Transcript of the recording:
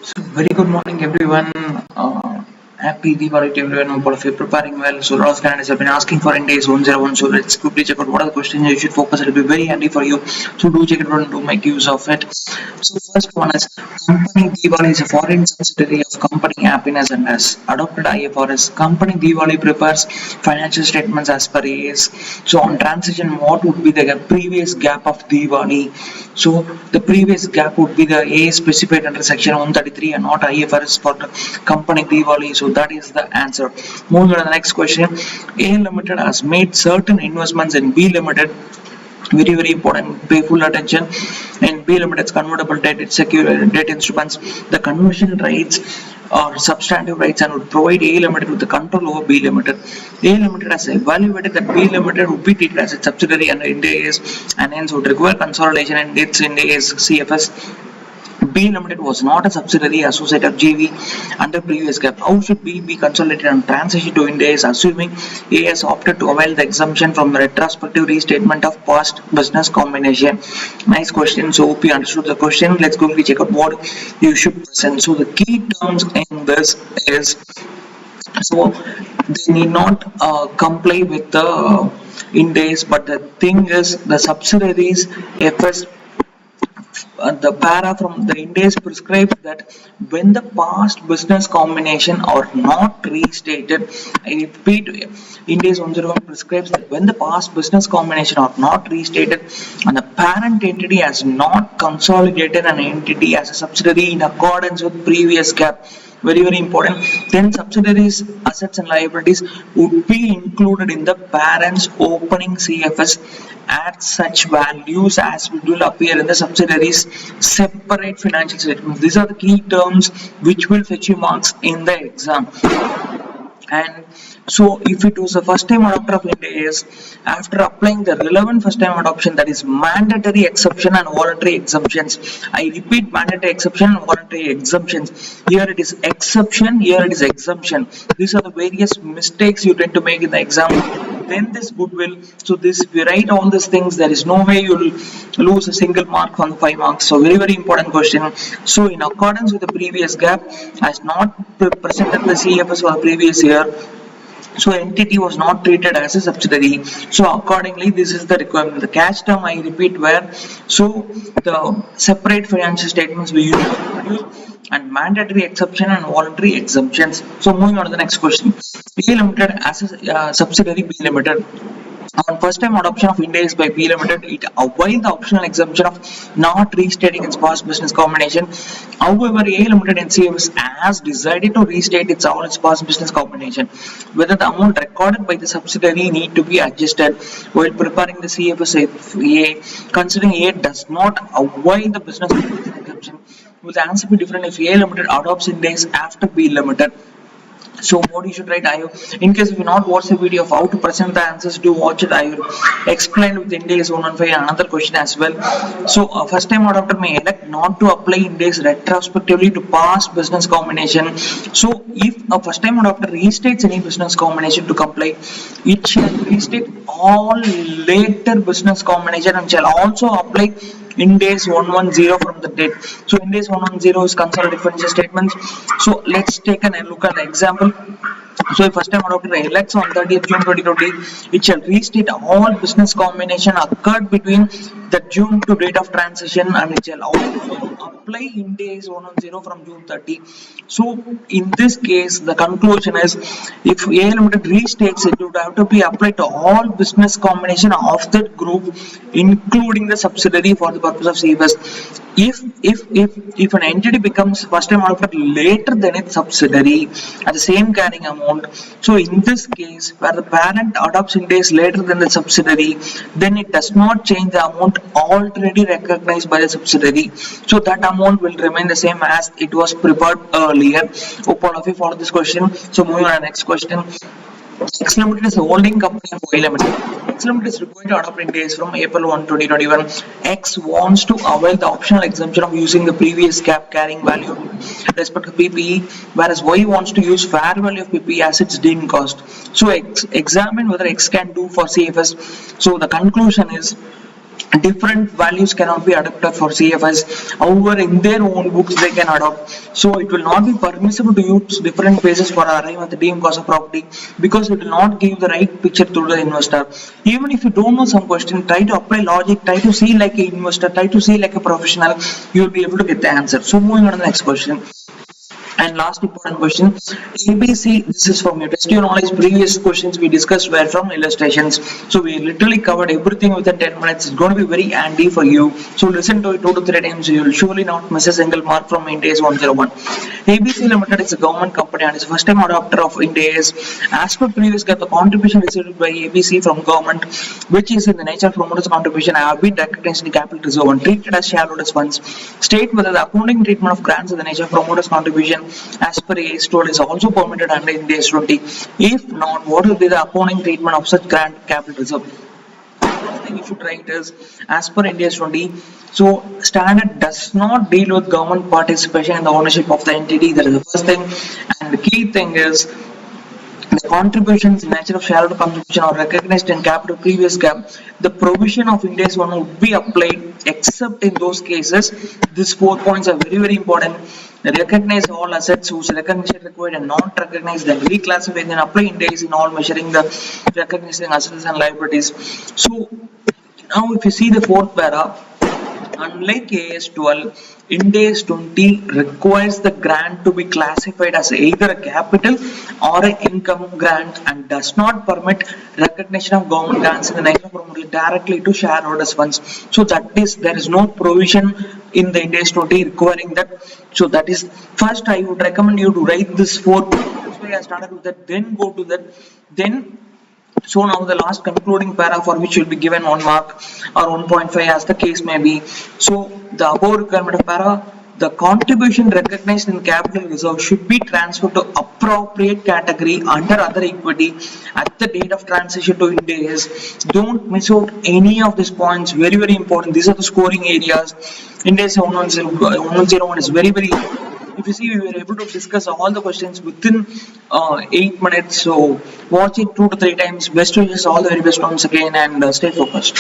So very good morning everyone. Happy Diwali to everyone. Hope all of you are preparing well. So lot of candidates have been asking for IND AS 101. So let's quickly check out what are the questions you should focus. It will be very handy for you. So do check it out and do make use of it. So first one is Company Diwali is a foreign subsidiary of Company Happiness and has adopted IFRS. Company Diwali prepares financial statements as per AS. So on transition, what would be the previous gap of Diwali? So the previous gap would be the A specified under section 133 and not IFRS for the company Diwali. So that is the answer. Moving on to the next question. A Limited has made certain investments in B Limited. Very important. Pay full attention. In B Limited's convertible debt, its secure debt instruments, the conversion rights or substantive rights and would provide A Limited with the control over B Limited. A Limited has evaluated that B Limited would be treated as a subsidiary under IND AS and hence would require consolidation in its IND AS CFS. B Limited was not a subsidiary associate of JV under previous gap. How should B be consolidated and transition to IND AS assuming A has opted to avail the exemption from the retrospective restatement of past business combination? Nice question. So hope you understood the question. Let's quickly check out what you should present. So the key terms in this is, so they need not comply with the IND AS, but the thing is the subsidiaries FS, the para from the IND AS prescribes that when the past business combination are not restated, I repeat, IND AS 101 prescribes that when the past business combination are not restated and the parent entity has not consolidated an entity as a subsidiary in accordance with previous gap, very important, then subsidiaries assets and liabilities would be included in the parent's opening CFS at such values as will appear in the subsidiaries separate financial statements. These are the key terms which will fetch you marks in the exam. And so if it was a first time adopter of IND AS, after applying the relevant first time adoption, that is mandatory exception and voluntary exemptions. I repeat, mandatory exception and voluntary exemptions. Here it is exception, here it is exemption. These are the various mistakes you tend to make in the exam. Then this goodwill. So this, if you write all these things, there is no way you will lose a single mark from the 5 marks. So very important question. So in accordance with the previous gap, has not presented the CFS for the previous year, so entity was not treated as a subsidiary. So accordingly, this is the requirement. The catch term, I repeat, where so the separate financial statements we use to produce and mandatory exception and voluntary exemptions. So moving on to the next question. B Limited as a subsidiary B Limited. On first time adoption of IND AS by B Limited, it avoids the optional exemption of not restating its past business combination. However, A Limited and CFS has decided to restate all its past business combination. Whether the amount recorded by the subsidiary need to be adjusted while preparing the CFS A, considering A does not avoid the business combination exemption. Will the answer be different if A Limited adopts IND AS after B Limited? So what you should write, in case if you not watch the video of how to present the answers, do watch it. I will explain with IND AS 115 another question as well. So first time adopter may elect not to apply IND AS retrospectively to past business combination. So if a first time adopter restates any business combination to comply, it shall restate all later business combination and shall also apply IND AS 110 from the date. So IND AS 110 is consolidated financial statements. So let's take a look at the example. So if first time adopter elects on 30th June 2020, it shall restate all business combination occurred between the June to date of transition and it shall also apply IND AS 110 from June 30. So in this case, the conclusion is if A Limited restates, it would have to be applied to all business combination of that group, including the subsidiary for the purpose of CFS. If an entity becomes first time adopter later than its subsidiary at the same carrying amount, so in this case where the parent adopts IND AS later than the subsidiary, then it does not change the amount already recognized by the subsidiary. So that amount will remain the same as it was prepared earlier. Hope all of you follow this question. So moving on to the next question. X Limited is a holding company of Y Limited. X Limited is required to adopt IND AS from April 1, 2021. X wants to avail the optional exemption of using the previous gap carrying value with respect to PPE, whereas Y wants to use fair value of PPE as its deemed cost. So examine whether X can do for CFS. So the conclusion is different values cannot be adopted for CFS. However, in their own books they can adopt. So it will not be permissible to use different phases for arriving at the DM cost of property, because it will not give the right picture to the investor. Even if you don't know some question, try to apply logic, try to see like an investor, try to see like a professional. You will be able to get the answer. So moving on to the next question. And last important question, ABC, this is from your test your knowledge. Previous questions we discussed were from illustrations. So we literally covered everything within 10 minutes. It's going to be very handy for you. So listen to it 2 to 3 times. You will surely not miss a single mark from IND AS 101. ABC Limited is a government company and is first time adopter of IND AS. As per previous the contribution received by ABC from government, which is in the nature of promoters contribution, have been recognized in capital reserve and treated as shareholders funds. State whether the accounting treatment of grants in the nature of promoters contribution as per AS 12 is also permitted under IND AS 20. If not, what will be the accounting treatment of such grant capital reserve? First thing you should write is, as per IND AS 20, so standard does not deal with government participation in the ownership of the entity. That is the first thing. And the key thing is, the contributions in nature of shareholder contribution are recognized in capital previous gap. The provision of IND AS 1 would be applied except in those cases. These 4 points are very, very important. Recognize all assets whose recognition required and not recognized, then reclassify, then apply IND AS in all measuring the recognizing assets and liabilities. So now if you see the fourth para, unlike AS 12, IND AS 20 requires the grant to be classified as either a capital or an income grant and does not permit recognition of government grants in the nature of promoter directly to shareholders funds. So that is, there is no provision in the IND AS 20 requiring that. So that is, first I would recommend you to write this 4. That's why I started with that, then go to that, then. So now the last concluding para, for which will be given 1 mark or 1.5 as the case may be. So the above requirement of para, the contribution recognized in capital reserve should be transferred to appropriate category under other equity at the date of transition to IND AS. Don't miss out any of these points, very, very important. These are the scoring areas. IND AS 101 is very, very important. If you see, we were able to discuss all the questions within 8 minutes. So watch it 2 to 3 times. Best wishes, all the very best once again, and stay focused.